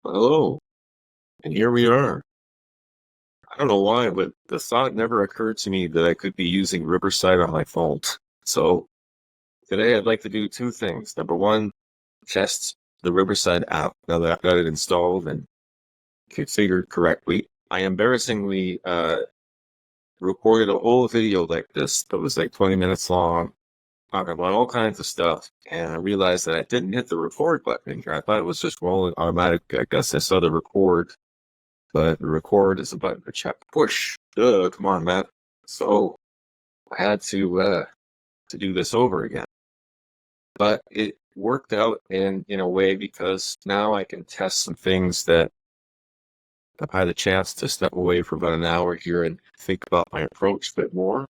Hello, and here we are. I don't know why, but the thought never occurred to me that I could be using Riverside on my phone. So today I'd like to do two things. Number one, test the Riverside app now that I've got it installed and configured correctly. I embarrassingly recorded a whole video like this that was like 20 minutes long, talking about all kinds of stuff, and I realized that I didn't hit the record button here. I thought it was just rolling automatic. I guess I saw the record. But the record is a button to check push. Duh, come on, man. So I had to do this over again. But it worked out in a way because now I can test some things that I've had a chance to step away for about an hour here and think about my approach a bit more.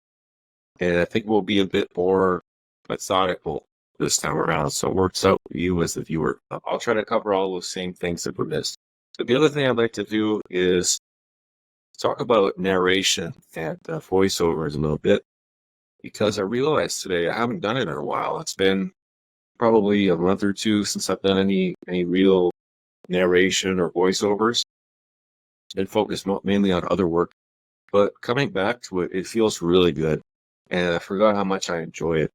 And I think we'll be a bit more methodical this time around. So it works out for you as the viewer. I'll try to cover all those same things that were missed. But the other thing I'd like to do is talk about narration and voiceovers a little bit, because I realized today I haven't done it in a while. It's been probably a month or two since I've done any real narration or voiceovers. It's been focused mainly on other work, but coming back to it, it feels really good, and I forgot how much I enjoy it.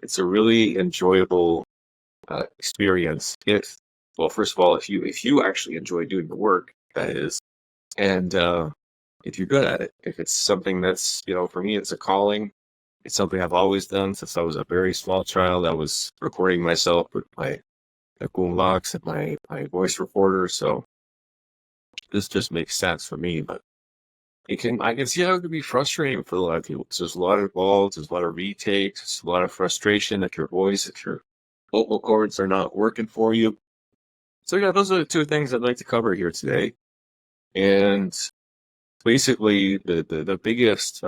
It's a really enjoyable experience. First of all, if you actually enjoy doing the work, that is, and if you're good at it, if it's something that's, for me, it's a calling. It's something I've always done since I was a very small child. I was recording myself with my boombox and my voice recorder. So this just makes sense for me. But I can see how it could be frustrating for a lot of people. There's a lot involved. There's a lot of retakes. There's a lot of frustration if your vocal cords are not working for you. So yeah, those are the two things I'd like to cover here today. And basically, the biggest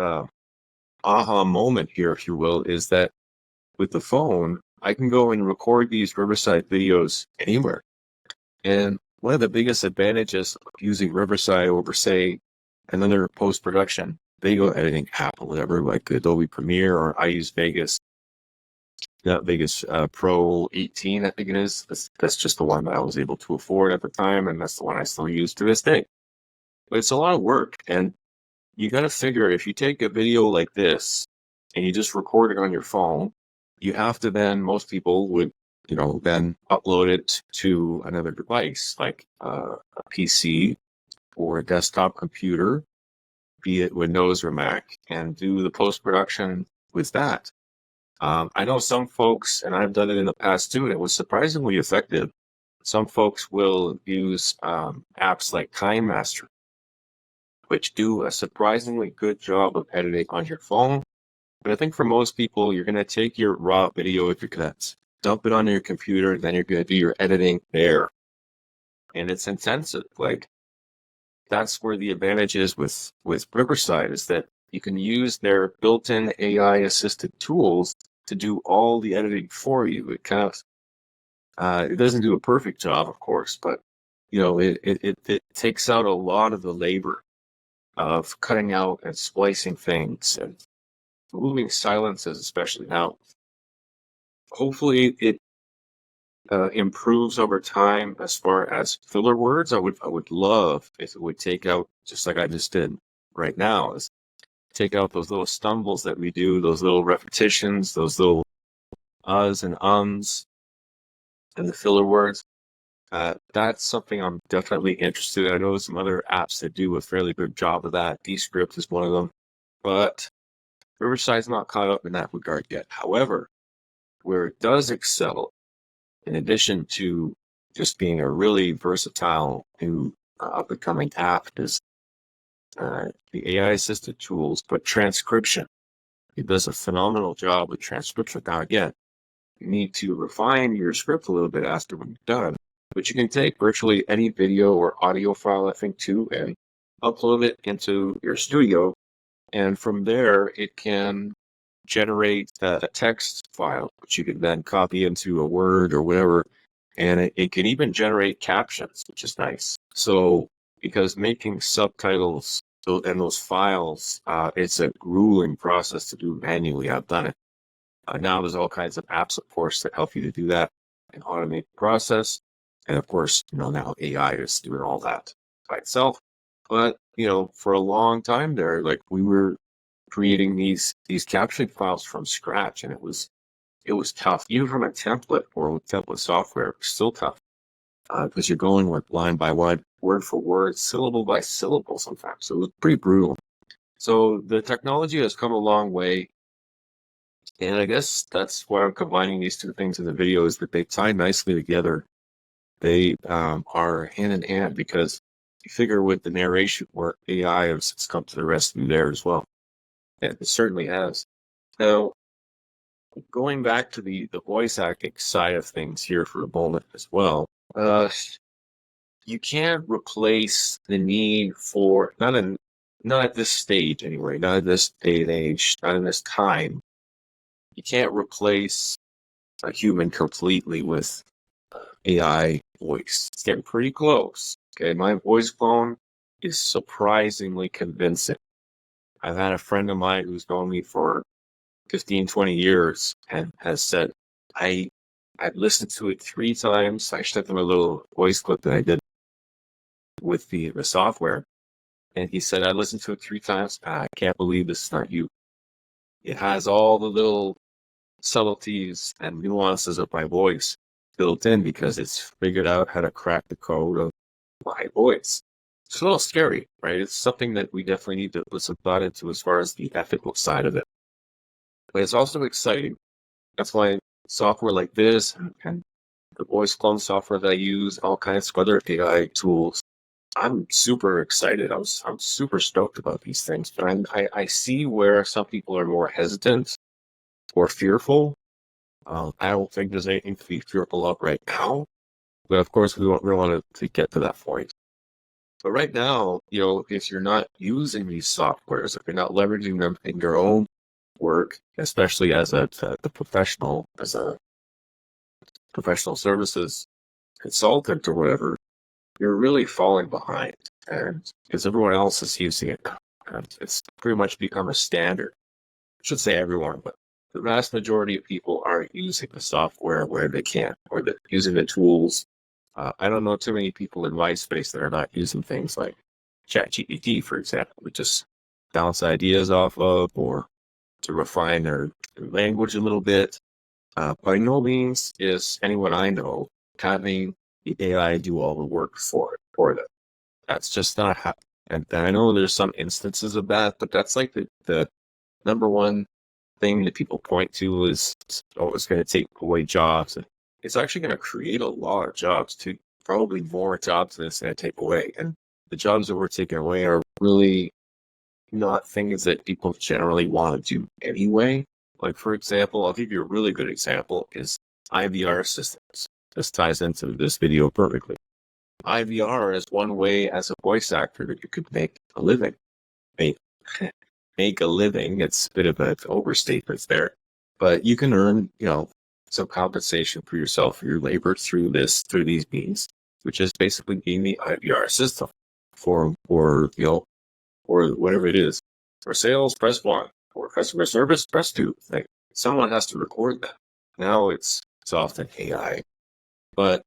aha moment here, if you will, is that with the phone, I can go and record these Riverside videos anywhere. And one of the biggest advantages of using Riverside over, say, another post-production video editing app or whatever, like Adobe Premiere, or I use Vegas Pro 18, I think it is. That's just the one that I was able to afford at the time, and that's the one I still use to this day. But it's a lot of work, and you got to figure, if you take a video like this and you just record it on your phone, you have to then, most people would, then upload it to another device, like a PC or a desktop computer, be it Windows or Mac, and do the post-production with that. I know some folks, and I've done it in the past too, and it was surprisingly effective. Some folks will use apps like Time Master, which do a surprisingly good job of editing on your phone. But I think for most people, you're going to take your raw video, if you're going to dump it on your computer, and then you're going to do your editing there. And it's intensive. Like, that's where the advantage is with Riverside, is that you can use their built-in AI-assisted tools to do all the editing for you. It kind of, it doesn't do a perfect job, of course, but, it takes out a lot of the labor of cutting out and splicing things and removing silences, especially now. Hopefully it improves over time as far as filler words. I would love if it would take out, just like I just did right now, is take out those little stumbles that we do, those little repetitions, those little uhs and ums, and the filler words. That's something I'm definitely interested in. I know some other apps that do a fairly good job of that. Descript is one of them, but Riverside's not caught up in that regard yet. However, where it does excel, in addition to just being a really versatile new up-and-coming app, is the AI-assisted tools, but transcription. It does a phenomenal job with transcription. Now, again, you need to refine your script a little bit after when you're done, but you can take virtually any video or audio file, I think, too, and upload it into your studio. And from there, it can generate a text file, which you can then copy into a Word or whatever. And it can even generate captions, which is nice. So, because making subtitles and those files, it's a grueling process to do manually. I've done it. Now there's all kinds of apps, of course, that help you to do that and automate the process. And of course, now AI is doing all that by itself. But, for a long time there, like we were creating these captioning files from scratch, and it was tough. Even from a template or with template software, it was still tough. Because you're going with line by line, word for word, syllable by syllable sometimes. So it was pretty brutal. So the technology has come a long way. And I guess that's why I'm combining these two things in the video, is that they tie nicely together. They are hand in hand, because you figure with the narration work, AI has come to the rescue there as well. And it certainly has. Now, going back to the voice acting side of things here for a moment as well, you can't replace the need for, not at this stage anyway, not at this day and age, not in this time. You can't replace a human completely with AI voice. It's getting pretty close. Okay, my voice clone is surprisingly convincing. I've had a friend of mine who's known me for 15, 20 years and has said, I've listened to it 3 times. I sent him a little voice clip that I did with the software. And he said, I listened to it 3 times. I can't believe this is not you. It has all the little subtleties and nuances of my voice built in, because it's figured out how to crack the code of my voice. It's a little scary, right? It's something that we definitely need to put some thought into as far as the ethical side of it. But it's also exciting. That's why software like this and the voice clone software that I use, all kinds of other AI tools, I'm super excited. I'm super stoked about these things. But I see where some people are more hesitant or fearful. I don't think there's anything to be fearful of right now. But of course, we want to get to that point. But right now, if you're not using these softwares, if you're not leveraging them in your own work, especially as a professional services consultant or whatever, you're really falling behind, and because everyone else is using it, and it's pretty much become a standard. I should say everyone, but the vast majority of people are using the software where they can, or they're using the tools. I don't know too many people in my space that are not using things like ChatGPT, for example, to just bounce ideas off of, or to refine their language a little bit. By no means is anyone I know having the AI do all the work for them. That's just not happening. And I know there's some instances of that, but that's like the number one thing that people point to is, it's going to take away jobs. And it's actually going to create a lot of jobs too, probably more jobs than it's going to take away. And the jobs that we're taking away are really not things that people generally want to do anyway. Like, for example, I'll give you a really good example, is IVR systems. This ties into this video perfectly. IVR is one way as a voice actor that you could make a living. Make a living. It's a bit of an overstatement there, but you can earn, some compensation for yourself for your labor through these means, which is basically being the IVR system for whatever it is. For sales, press 1. For customer service, press 2. Like, someone has to record that. Now it's often AI, but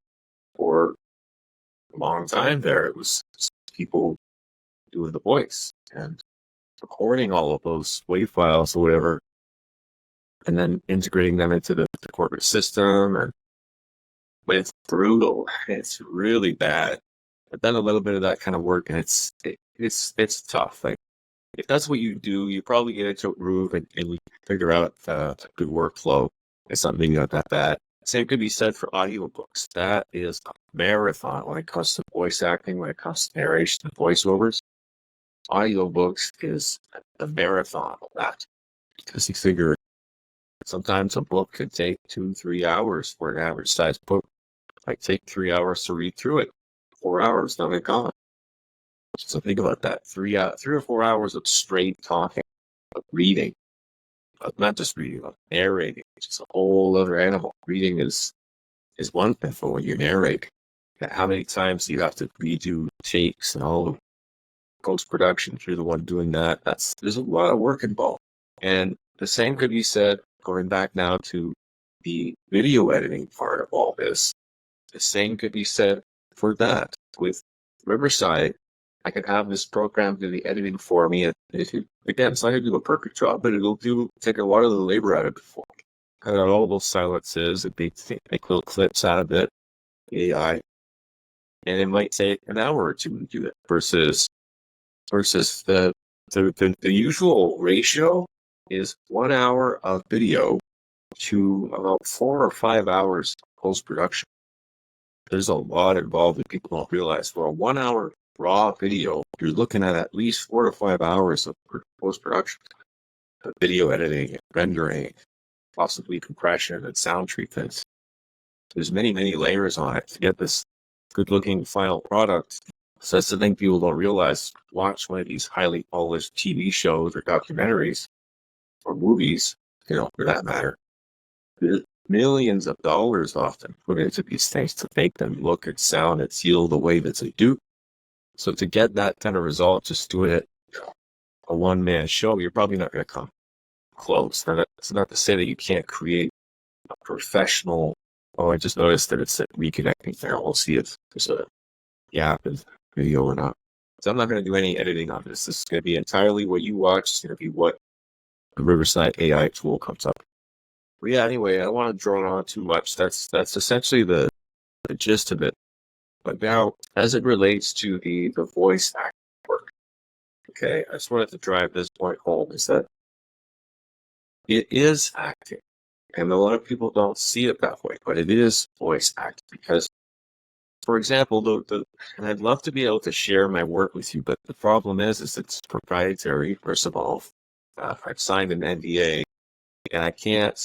for a long time there, it was people doing the voice and recording all of those WAV files or whatever, and then integrating them into the corporate system. But it's brutal. It's really bad. I've done a little bit of that kind of work, and it's tough. Like, if that's what you do, you probably get into a groove and we figure out a good workflow. It's not maybe not that bad. Same could be said for audiobooks. That is a marathon when it comes to voice acting, when it comes to narration and voiceovers. Audiobooks is a marathon of that, because you figure sometimes a book could take 2-3 hours for an average size book. Like, take 3 hours to read through it, 4 hours, now they're gone. So think about that: 3 or 4 hours of straight talking, of reading, of not just reading, of narrating, which is a whole other animal. Reading is one thing, but when you're narrating, how many times do you have to redo takes and all the post-production if you're the one doing that? There's a lot of work involved. And the same could be said, going back now to the video editing part of all this, The same could be said for that. With Riverside, I can have this program do the editing for me. And again, it's not going to do a perfect job, but it'll take a lot of the labor out of it for me. Cut out all those silences and make little clips out of it, AI. And it might take an hour or two to do it versus the usual ratio is 1 hour of video to about 4 or 5 hours post production. There's a lot involved that people don't realize. For a 1 hour raw video, you're looking at least 4 to 5 hours of post production, video editing, rendering, possibly compression and sound treatments. There's many layers on it to get this good looking final product. So that's the thing people don't realize. Watch one of these highly polished TV shows or documentaries or movies, for that matter. Millions of dollars often put into these things to make them look and sound and feel the way that they do. So to get that kind of result, just doing it a one-man show, you're probably not going to come close. That's not to say that you can't create a professional. Oh, I just noticed that it's reconnecting there. We'll see if there's a gap in video or not. So I'm not going to do any editing on this. This is going to be entirely what you watch. It's going to be what the Riverside AI tool comes up. But yeah, anyway, I don't want to drone on too much. That's essentially the gist of it. But now, as it relates to the voice acting work, okay, I just wanted to drive this point home, is that it is acting. And a lot of people don't see it that way, but it is voice acting. Because, for example, and I'd love to be able to share my work with you, but the problem is it's proprietary, first of all. I've signed an NDA, and I can't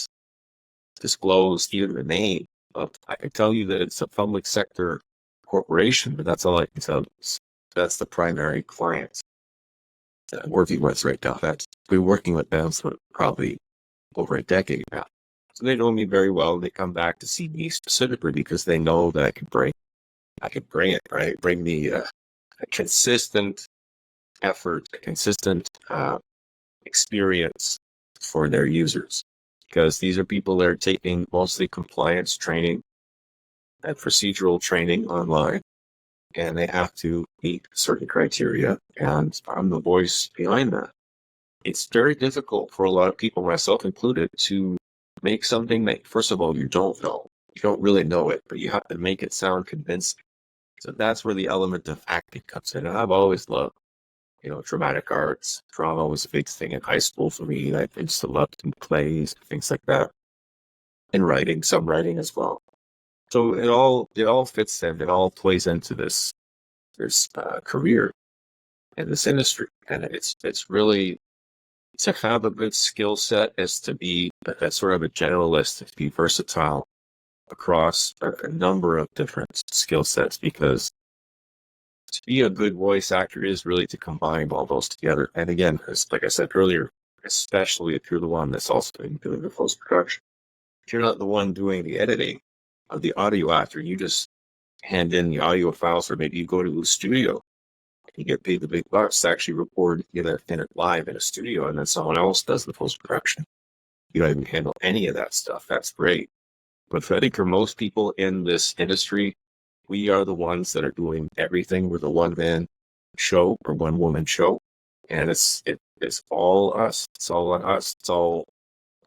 disclose even the name of. I can tell you that it's a public sector corporation, but that's all I can tell you. That's the primary client that I'm working with right now. That's been working with them for probably over a decade now. So they know me very well. They come back to see me specifically because they know that I can bring it, right? Bring the a consistent effort, a consistent experience for their users. Because these are people that are taking mostly compliance training and procedural training online, and they have to meet certain criteria, and I'm the voice behind that. It's very difficult for a lot of people, myself included, to make something that, first of all, you don't know. You don't really know it, but you have to make it sound convincing. So that's where the element of acting comes in. And I've always loved, dramatic arts. Drama was a big thing in high school for me. I used to love doing plays, things like that. And writing, some writing as well. So it all fits in. It all plays into this career in this industry. And it's really to have a good skill set is to be a sort of a generalist, to be versatile across a number of different skill sets, because to be a good voice actor is really to combine all those together. And again, like I said earlier, especially if you're the one that's also doing the post-production. If you're not the one doing the editing of the audio after, you just hand in the audio files, or maybe you go to a studio and you get paid the big bucks to actually record it live in a studio, and then someone else does the post-production. You don't even handle any of that stuff. That's great. But I think for most people in this industry, we are the ones that are doing everything. We're the one-man show or one-woman show. And it's all us. It's all on us. It's all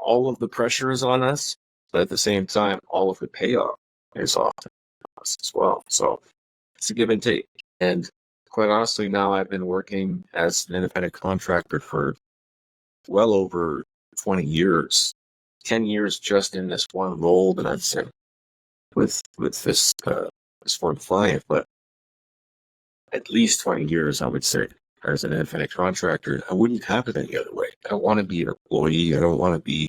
of the pressure is on us. But at the same time, all of the payoff is often on us as well. So it's a give and take. And quite honestly, now I've been working as an independent contractor for well over 20 years. 10 years just in this one role that I've seen with this one client, but at least 20 years, I would say, as an independent contractor. I wouldn't have it any other way. I don't want to be an employee. I don't want to be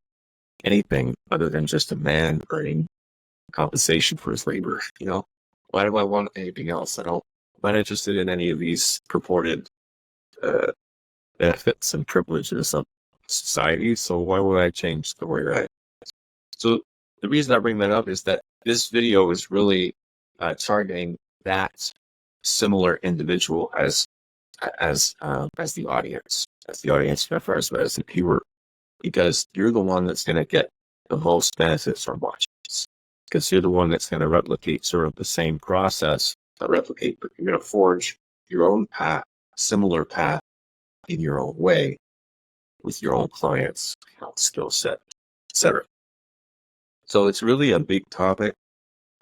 anything other than just a man earning compensation for his labor. Why do I want anything else? I'm not interested in any of these purported benefits and privileges of society. So why would I change the way I? So the reason I bring that up is that this video is really targeting that similar individual as the audience members, as the viewer, because you're the one that's going to get the most benefits from watching this. because you're the one that's going to replicate sort of the same process. Not replicate, but you're going to forge your own path, similar path in your own way with your own clients, skill set, etc. So it's really a big topic.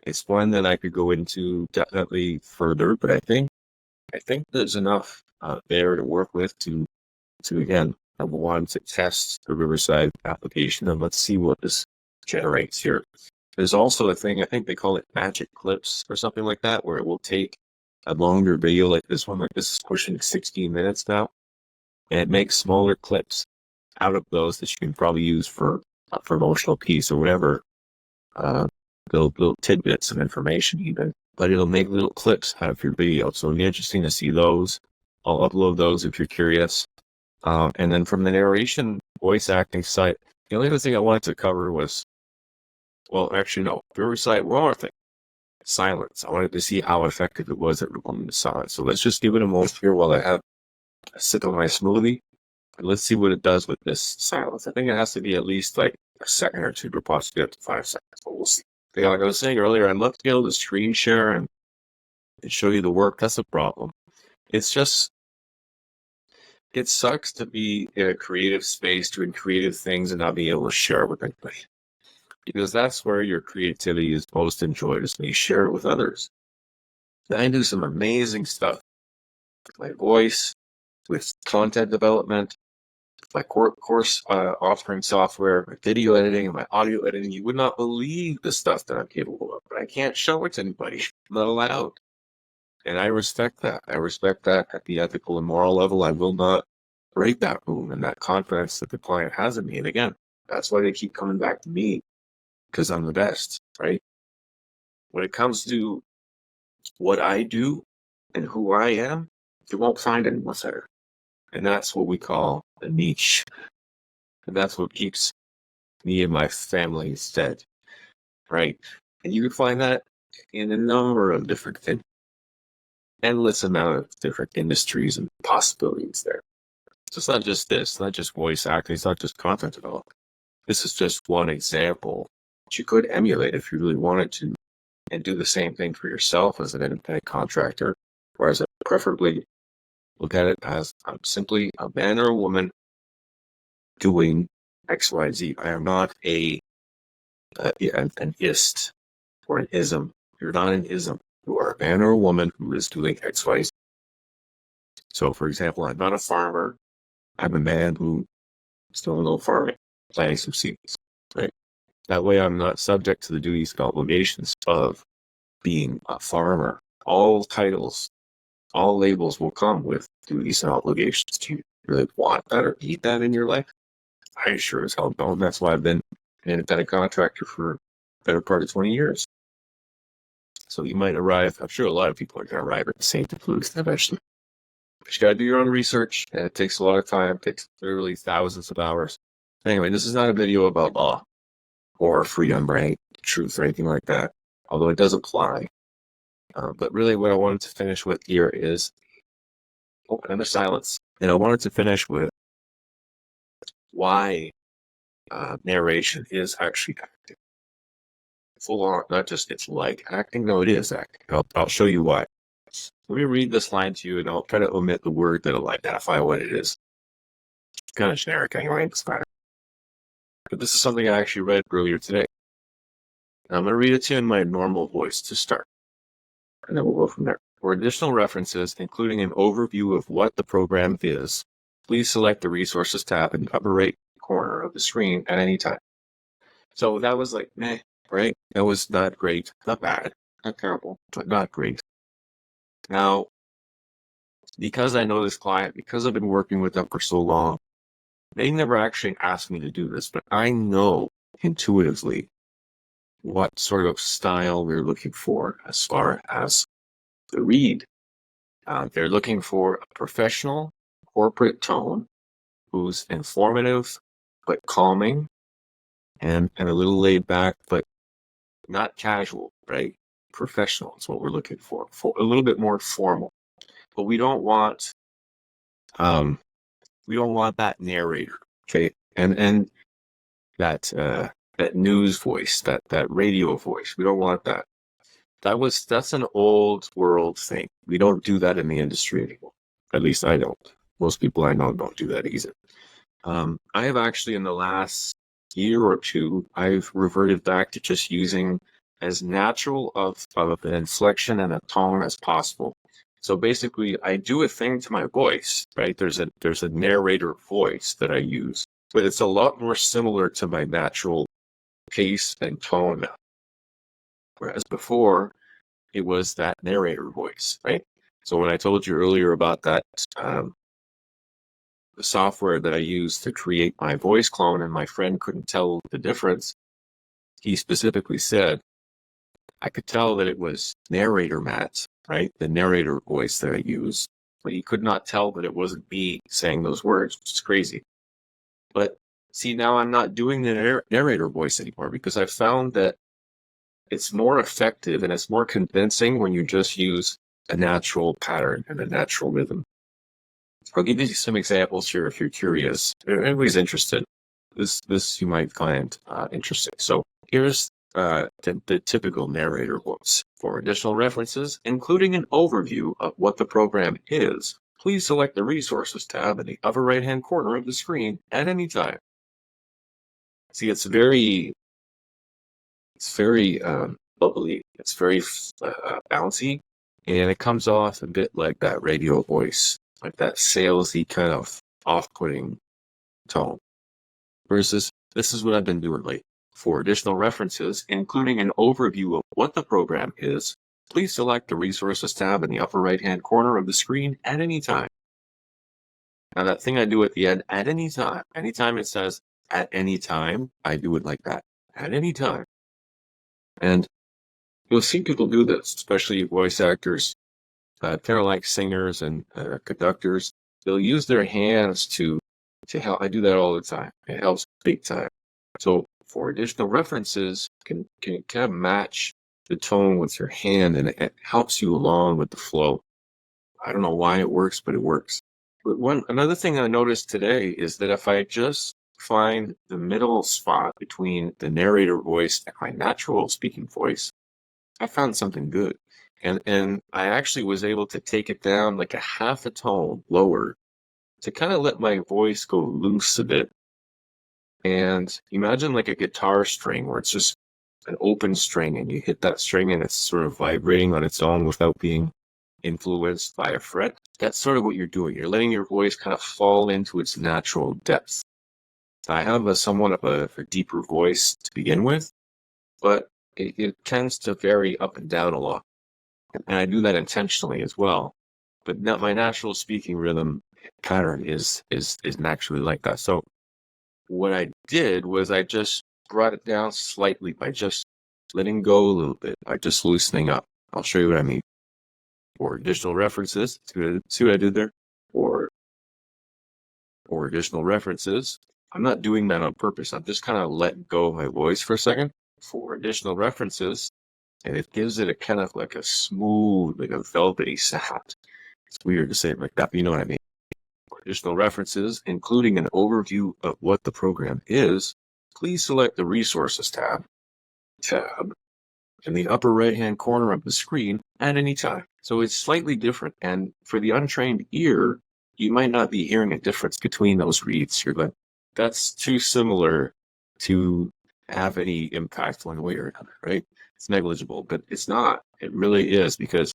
It's one that I could go into definitely further, but I think there's enough there to work with to again, number one, to test the Riverside application, and let's see what this generates here. There's also a thing, I think they call it magic clips or something like that, where it will take a longer video like this one, like this is pushing 16 minutes now, and it makes smaller clips out of those that you can probably use for a promotional piece or whatever, little tidbits of information even, but it'll make little clips out of your video. So it'll be interesting to see those. I'll upload those if you're curious. And then from the narration voice acting site, the only other thing I wanted to cover was, well, actually, no, Riverside, one more thing. Silence. I wanted to see how effective it was at recording the silence. So let's just give it a moment here while I have a sip of my smoothie. And let's see what it does with this silence. I think it has to be at least like a second or two, but possibly up to 5 seconds. But we'll see. Like I was saying earlier, I'd love to be able to screen share and show you the work. That's a problem. It's just, it sucks to be in a creative space doing creative things and not be able to share with anybody. Because that's where your creativity is most enjoyed, is when you share it with others. And I do some amazing stuff with my voice, with content development, my course authoring software, my video editing, and my audio editing. You would not believe the stuff that I'm capable of, but I can't show it to anybody. I'm not allowed. And I respect that. I respect that at the ethical and moral level. I will not break that rule and that confidence that the client has in me. And again, that's why they keep coming back to me, because I'm the best, right? When it comes to what I do and who I am, you won't find anyone better. And that's what we call a niche. And that's what keeps me and my family fed, right? And you can find that in a number of different things. Endless amount of different industries and possibilities there. So it's not just this, it's not just voice acting, it's not just content development. This is just one example that you could emulate if you really wanted to, and do the same thing for yourself as an independent contractor, or as preferably look at it as I'm simply a man or a woman doing XYZ. I am not an ist or an ism. You're not an ism. You are a man or a woman who is doing XYZ. So, for example, I'm not a farmer. I'm a man who is doing a little farming, planting some seeds, right? That way I'm not subject to the duties and obligations of being a farmer. All titles, all labels will come with duties and obligations. Do you really want that or need that in your life? I sure as hell don't. That's why I've been an independent contractor for the better part of 20 years. So you might arrive, I'm sure a lot of people are going to arrive at the same conclusion eventually. But you got to do your own research, and it takes a lot of time. It takes literally thousands of hours. Anyway, this is not a video about law or freedom, right? Truth or anything like that, although it does apply. But really what I wanted to finish with here is, another silence. And I wanted to finish with why narration is actually acting. Full on, not just it's like acting. No, it is acting. I'll show you why. Let me read this line to you, and I'll try to omit the word that'll identify what it is. It's kind of generic anyway, it's fine. But this is something I actually read earlier today. And I'm going to read it to you in my normal voice to start. And then we'll go from there. For additional references, including an overview of what the program is, please select the Resources tab in the upper right corner of the screen at any time. So that was like, meh, right? That was not great. Not bad. Not terrible, but not great. Now, because I know this client, because I've been working with them for so long, they never actually asked me to do this, but I know intuitively what sort of style they're looking for as far as the read. They're looking for a professional corporate tone who's informative but calming and a little laid back, but not casual, right? Professional is what we're looking for a little bit more formal. But we don't want that narrator, okay? And that that news voice, that radio voice. We don't want that. That's an old world thing. We don't do that in the industry anymore. At least I don't. Most people I know don't do that either. I have actually, in the last year or two, I've reverted back to just using as natural of an inflection and a tone as possible. So basically, I do a thing to my voice, right? There's a narrator voice that I use, but it's a lot more similar to my natural pace and tone now. Whereas before, it was that narrator voice, right? So when I told you earlier about that, the software that I used to create my voice clone, and my friend couldn't tell the difference, he specifically said, I could tell that it was narrator Matt, right? The narrator voice that I use, but he could not tell that it wasn't me saying those words, which is crazy. But see, now I'm not doing the narrator voice anymore because I found that it's more effective and it's more convincing when you just use a natural pattern and a natural rhythm. I'll give you some examples here if you're curious. If anybody's interested, this you might find interesting. So here's the typical narrator voice. For additional references, including an overview of what the program is, please select the Resources tab in the upper right-hand corner of the screen at any time. See, it's very bubbly. It's very bouncy, and it comes off a bit like that radio voice, like that salesy kind of off-putting tone. Versus, this is what I've been doing lately. For additional references, including an overview of what the program is, please select the Resources tab in the upper right-hand corner of the screen at any time. Now, that thing I do at the end, at any time, anytime it says at any time, I do it like that, at any time. And you'll see people do this, especially voice actors, kind of like singers and conductors. They'll use their hands to help. I do that all the time. It helps big time. So for additional references, can kind of match the tone with your hand, and it helps you along with the flow. I don't know why it works, but it works. But another thing I noticed today is that if I just find the middle spot between the narrator voice and my natural speaking voice, I found something good. And I actually was able to take it down like a half a tone lower to kind of let my voice go loose a bit. And imagine like a guitar string where it's just an open string and you hit that string and it's sort of vibrating on its own without being influenced by a fret. That's sort of what you're doing. You're letting your voice kind of fall into its natural depth. I have somewhat of a deeper voice to begin with, but it tends to vary up and down a lot. And I do that intentionally as well. But my natural speaking rhythm pattern is naturally like that. So what I did was I just brought it down slightly by just letting go a little bit, by just loosening up. I'll show you what I mean. For additional references, see what I did there? Or additional references, I'm not doing that on purpose. I'm just kind of letting go of my voice for a second. For additional references, and it gives it a kind of like a smooth, like a velvety sound. It's weird to say it like that, but you know what I mean. For additional references, including an overview of what the program is, please select the Resources tab in the upper right-hand corner of the screen at any time. So it's slightly different, and for the untrained ear, you might not be hearing a difference between those reads. You're like, that's too similar to have any impact one way or another, right? It's negligible, but it's not. It really is, because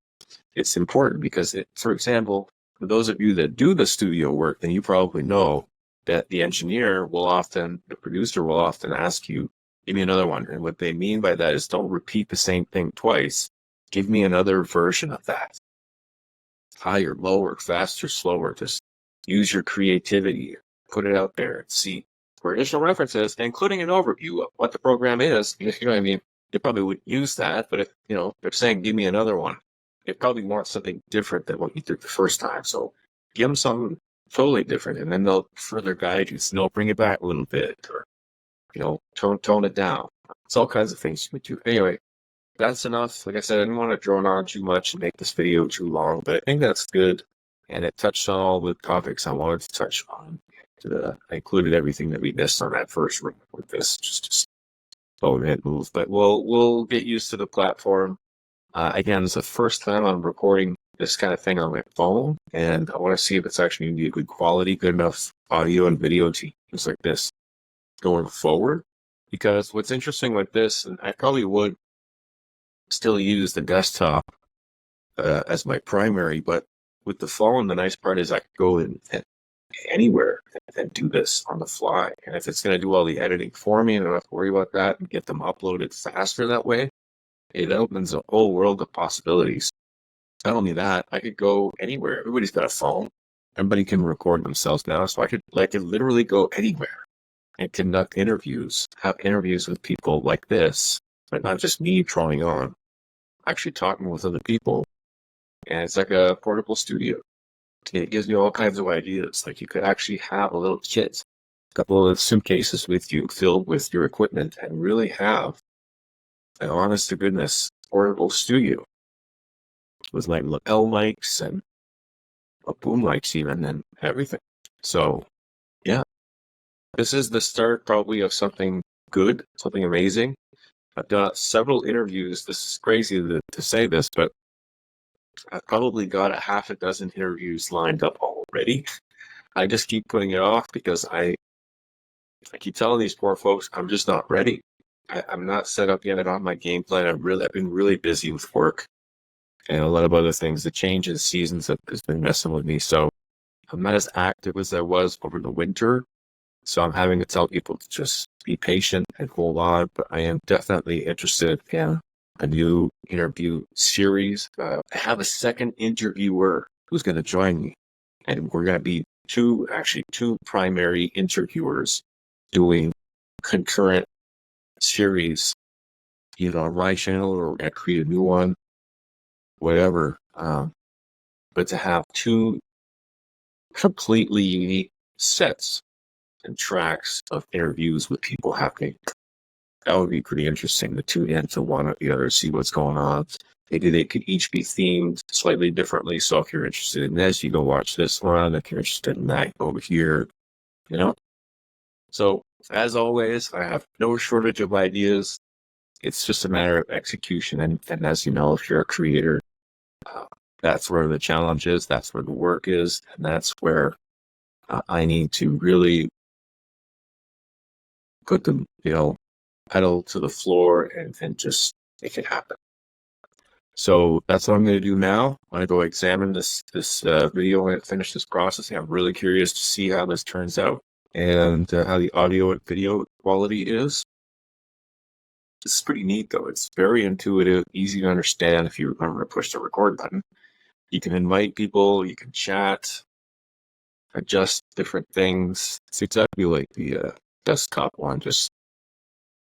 it's important. Because, for example, for those of you that do the studio work, then you probably know that the producer will often ask you, give me another one. And what they mean by that is, don't repeat the same thing twice. Give me another version of that. Higher, lower, faster, slower. Just use your creativity. Put it out there and see. For additional references, including an overview of what the program is, you know what I mean? They probably would use that, but if they're saying, give me another one, they probably want something different than what you did the first time. So give them something totally different, and then they'll further guide you. So they'll bring it back a little bit, or tone it down. It's all kinds of things you can do. Anyway, that's enough. Like I said, I didn't want to drone on too much and make this video too long, but I think that's good. And it touched on all the topics I wanted to touch on. I included everything that we missed on that first room with this, just overhead move, but we'll get used to the platform. Again, it's the first time I'm recording this kind of thing on my phone, and I want to see if it's actually going to be a good quality, good enough audio and video to use like this going forward. Because what's interesting with this, and I probably would still use the desktop as my primary, but with the phone, the nice part is I could go in and anywhere and do this on the fly. And if it's going to do all the editing for me and I don't have to worry about that and get them uploaded faster that way, it opens a whole world of possibilities. Not only that, I could go anywhere. Everybody's got a phone. Everybody can record themselves now. So I could literally go anywhere and conduct interviews, have interviews with people like this, but not just me trying on, actually talking with other people. And it's like a portable studio. It gives you all kinds of ideas. Like you could actually have a little kit, a couple of suitcases with you filled with your equipment and really have an honest to goodness portable studio with like lapel mics and boom mics even and everything. So yeah, this is the start probably of something good, something amazing. I've done several interviews. This is crazy to say this, but I've probably got a half a dozen interviews lined up already. I just keep putting it off because I keep telling these poor folks I'm just not ready. I'm not set up yet on my game plan. I've been really busy with work and a lot of other things. The change in seasons has been messing with me. So I'm not as active as I was over the winter. So I'm having to tell people to just be patient and hold on. But I am definitely interested in a new interview series. I have a second interviewer who's going to join me. And we're going to be two primary interviewers doing concurrent series, either on my channel or create a new one, whatever. But to have two completely unique sets and tracks of interviews with people happening, that would be pretty interesting to tune in to one or the other, see what's going on. Maybe they could each be themed slightly differently. So if you're interested in this, you go watch this one. If you're interested in that, go over here, you know? So as always, I have no shortage of ideas. It's just a matter of execution. And as you know, if you're a creator, that's where the challenge is. That's where the work is. And that's where I need to really put the, pedal to the floor and just make it happen. So that's what I'm going to do now. I'm going to go examine this video and finish this processing. I'm really curious to see how this turns out and how the audio and video quality is. This is pretty neat, though. It's very intuitive, easy to understand if you remember to push the record button. You can invite people, you can chat, adjust different things. It's exactly like the desktop one, just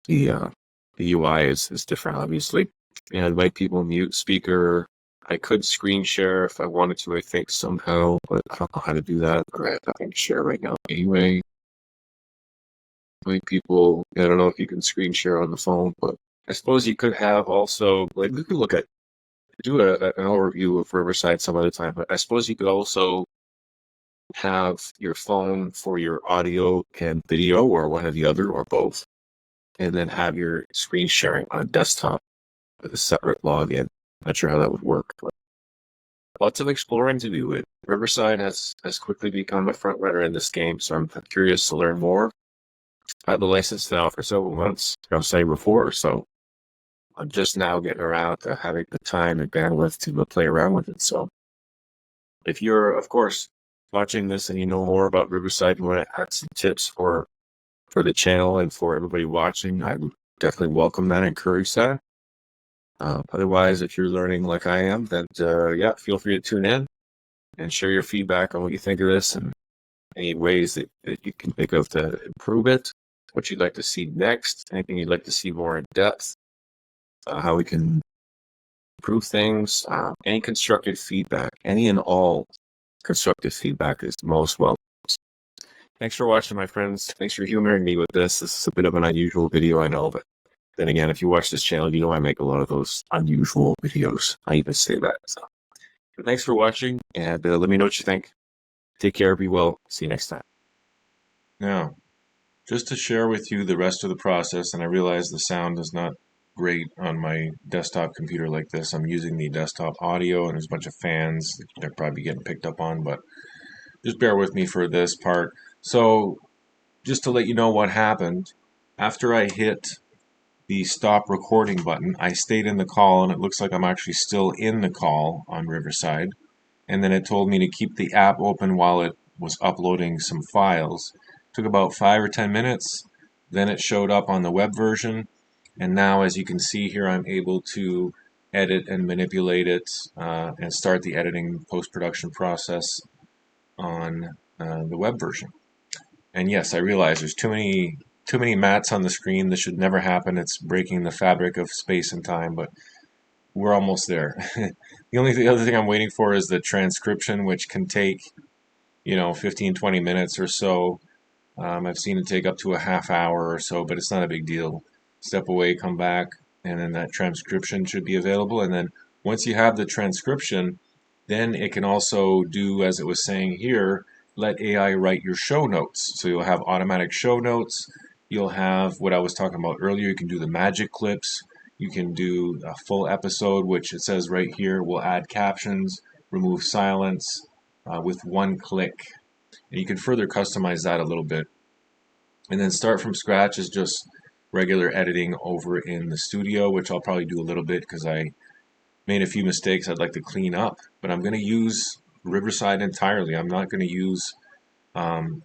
the UI is different, obviously. And invite people, mute speaker. I could screen share if I wanted to, I think, somehow, but I don't know how to do that. Right, I can share right now anyway. Invite people. I don't know if you can screen share on the phone, but I suppose you could have also, like, we could do an overview of Riverside some other time, but I suppose you could also have your phone for your audio and video, or one or the other, or both, and then have your screen sharing on a desktop with a separate login. Not sure how that would work, but lots of exploring to do. Riverside has quickly become a front runner in this game, so I'm curious to learn more. I had the license now for several months, I was saying before, so I'm just now getting around to having the time and bandwidth to play around with it. So if you're, of course, watching this and you know more about Riverside and want to add some tips for the channel and for everybody watching, I would definitely welcome that, encourage that. Otherwise, if you're learning like I am, then feel free to tune in and share your feedback on what you think of this and any ways that you can think of to improve it, what you'd like to see next, anything you'd like to see more in depth, how we can improve things, any constructive feedback, any and all constructive feedback is most welcome. Thanks for watching, my friends. Thanks for humoring me with this. This is a bit of an unusual video, I know, but then again, if you watch this channel, you know I make a lot of those unusual videos. I even say that. So thanks for watching, and let me know what you think. Take care, be well. See you next time. Now, just to share with you the rest of the process, and I realize the sound is not great on my desktop computer like this. I'm using the desktop audio, and there's a bunch of fans that they're probably getting picked up on, but just bear with me for this part. So just to let you know what happened, after I hit the stop recording button, I stayed in the call, and it looks like I'm actually still in the call on Riverside. And then it told me to keep the app open while it was uploading some files. It took about 5 or 10 minutes. Then it showed up on the web version. And now, as you can see here, I'm able to edit and manipulate it and start the editing post-production process on the web version. And yes, I realize there's too many mats on the screen. This should never happen. It's breaking the fabric of space and time, but we're almost there. The other thing I'm waiting for is the transcription, which can take, 15-20 minutes or so. I've seen it take up to a half hour or so, but it's not a big deal. Step away, come back, and then that transcription should be available. And then once you have the transcription, then it can also do, as it was saying here, let AI write your show notes. So you'll have automatic show notes. You'll have what I was talking about earlier. You can do the magic clips. You can do a full episode, which it says right here will add captions, remove silence with one click. And you can further customize that a little bit. And then start from scratch is just regular editing over in the studio, which I'll probably do a little bit because I made a few mistakes I'd like to clean up. But I'm going to use Riverside entirely. I'm not going to use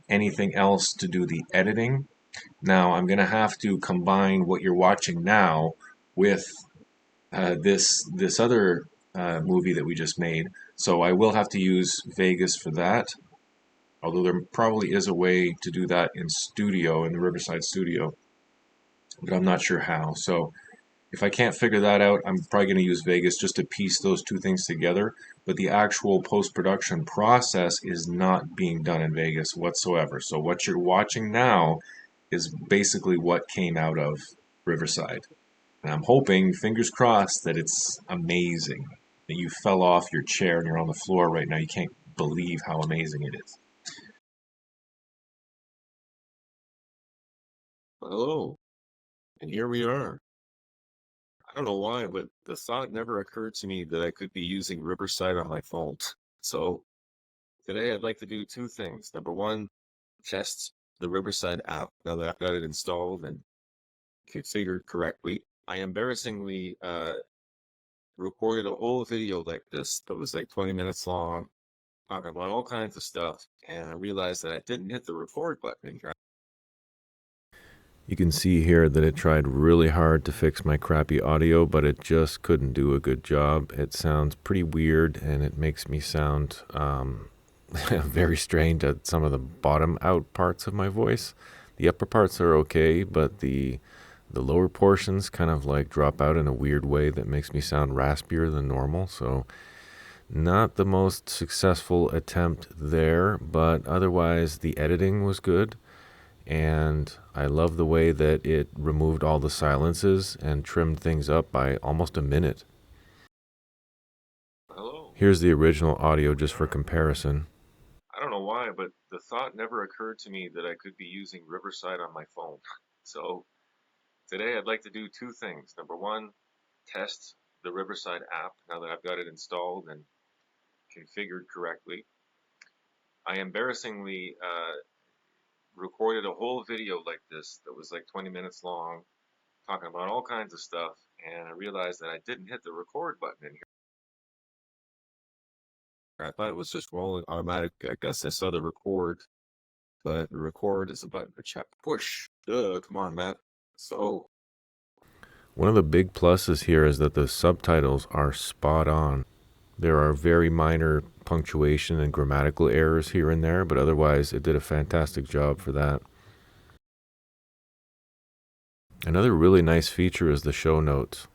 anything else to do the editing. Now I'm going to have to combine what you're watching now with this other movie that we just made. So I will have to use Vegas for that. Although there probably is a way to do that in studio, in the Riverside studio, but I'm not sure how. So if I can't figure that out, I'm probably going to use Vegas just to piece those two things together. But the actual post-production process is not being done in Vegas whatsoever. So what you're watching now is basically what came out of Riverside. And I'm hoping, fingers crossed, that it's amazing. That you fell off your chair and you're on the floor right now. You can't believe how amazing it is. Hello, and here we are. I don't know why, but the thought never occurred to me that I could be using Riverside on my phone. So today I'd like to do two things. Number one, test the Riverside app now that I've got it installed and configured correctly. I embarrassingly recorded a whole video like this that was like 20 minutes long, talking about all kinds of stuff, and I realized that I didn't hit the record button. You can see here that it tried really hard to fix my crappy audio, but it just couldn't do a good job. It sounds pretty weird, and it makes me sound very strange at some of the bottom out parts of my voice. The upper parts are okay, but the lower portions kind of like drop out in a weird way that makes me sound raspier than normal. So not the most successful attempt there, but otherwise the editing was good. And I love the way that it removed all the silences and trimmed things up by almost a minute. Hello. Here's the original audio just for comparison. I don't know why, but the thought never occurred to me that I could be using Riverside on my phone. So today I'd like to do two things. Number one, test the Riverside app now that I've got it installed and configured correctly. I embarrassingly recorded a whole video like this that was like 20 minutes long, talking about all kinds of stuff, and I realized that I didn't hit the record button in here. I thought it was just rolling automatic. I guess I saw the record, but the record is a button to check. Push. Duh, come on, Matt. So One of the big pluses here is that the subtitles are spot on. There are very minor punctuation and grammatical errors here and there, but otherwise it did a fantastic job for that. Another really nice feature is the show notes.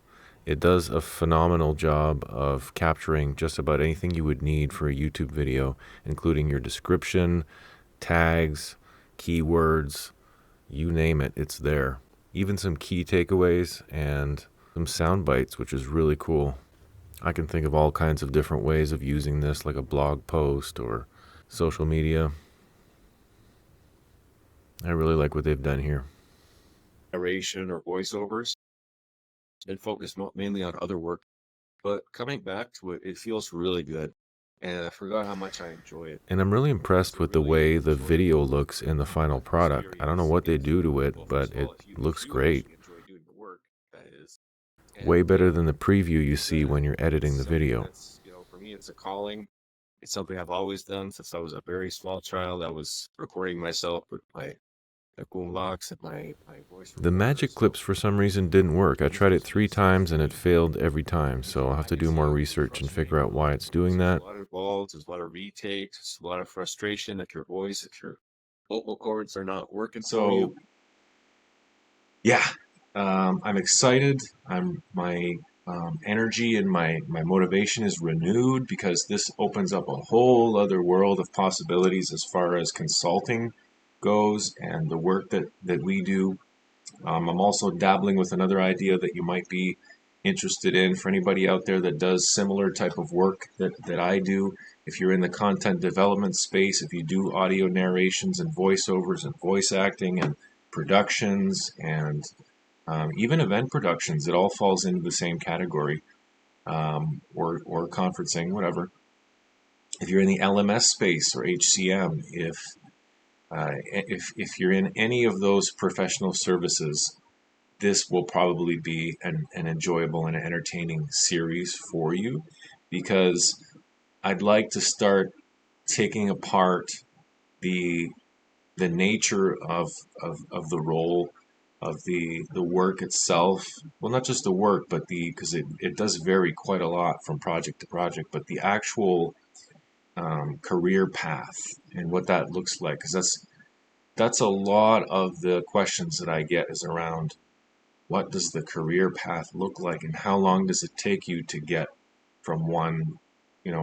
It does a phenomenal job of capturing just about anything you would need for a YouTube video, including your description, tags, keywords, you name it, it's there. Even some key takeaways and some sound bites, which is really cool. I can think of all kinds of different ways of using this, like a blog post or social media. I really like what they've done here. Narration or voiceovers and focus mainly on other work. But coming back to it, it feels really good. And I forgot how much I enjoy it. And I'm really It's impressed a with the really way the video enjoyable looks in the final product. I don't know experience what they and do to it, well, first but of it all, if looks you great. actually enjoy doing the work, that is. Way And better than the preview you see when you're it's editing the something video. that's, for me, it's a calling. It's something I've always done since I was a very small child. I was recording myself with my boombox and my voice The recorder. magic So clips for some reason didn't work. I this tried it was 3 exciting times for and it me. failed every time, And so I'll have to do I more know it can be research and figure frustrating out why it's doing because there's a that. lot involved. There's a lot of retakes. There's a lot of frustration if your voice, if your vocal cords are not working for you. So, yeah, I'm excited. My energy and my motivation is renewed because this opens up a whole other world of possibilities as far as consulting goes and the work that we do. I'm also dabbling with another idea that you might be interested in for anybody out there that does similar type of work that I do. If you're in the content development space, if you do audio narrations and voiceovers and voice acting and productions and even event productions, it all falls into the same category, or conferencing, whatever. If you're in the LMS space or HCM, if you're in any of those professional services, this will probably be an enjoyable and entertaining series for you, because I'd like to start taking apart the the nature of the role of the work itself. Well, not just the work, but because it does vary quite a lot from project to project, but the actual career path and what that looks like, because that's a lot of the questions that I get is around what does the career path look like and how long does it take you to get from one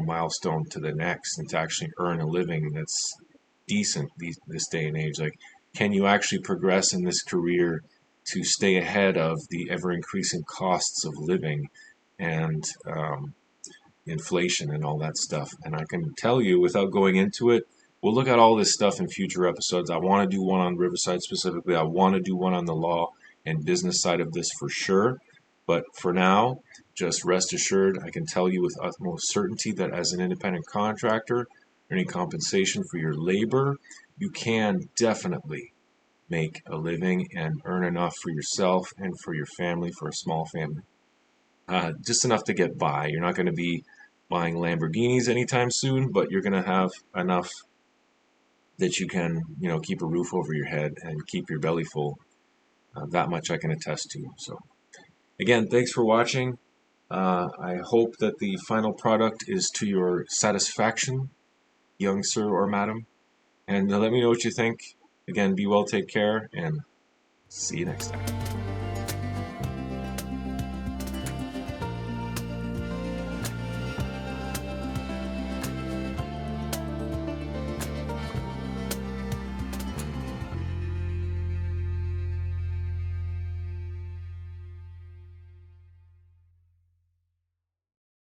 milestone to the next and to actually earn a living that's decent this day and age. Like, can you actually progress in this career to stay ahead of the ever increasing costs of living and inflation and all that stuff? And I can tell you without going into it, we'll look at all this stuff in future episodes. I want to do one on Riverside specifically. I want to do one on the law and business side of this for sure. But for now, just rest assured, I can tell you with utmost certainty that as an independent contractor, any compensation for your labor, you can definitely make a living and earn enough for yourself and for your family, for a small family. Just enough to get by. You're not going to be buying Lamborghinis anytime soon, but you're going to have enough that you can, keep a roof over your head and keep your belly full. That much I can attest to. So, again, thanks for watching. I hope that the final product is to your satisfaction, young sir or madam. And let me know what you think. Again, be well, take care, and see you next time.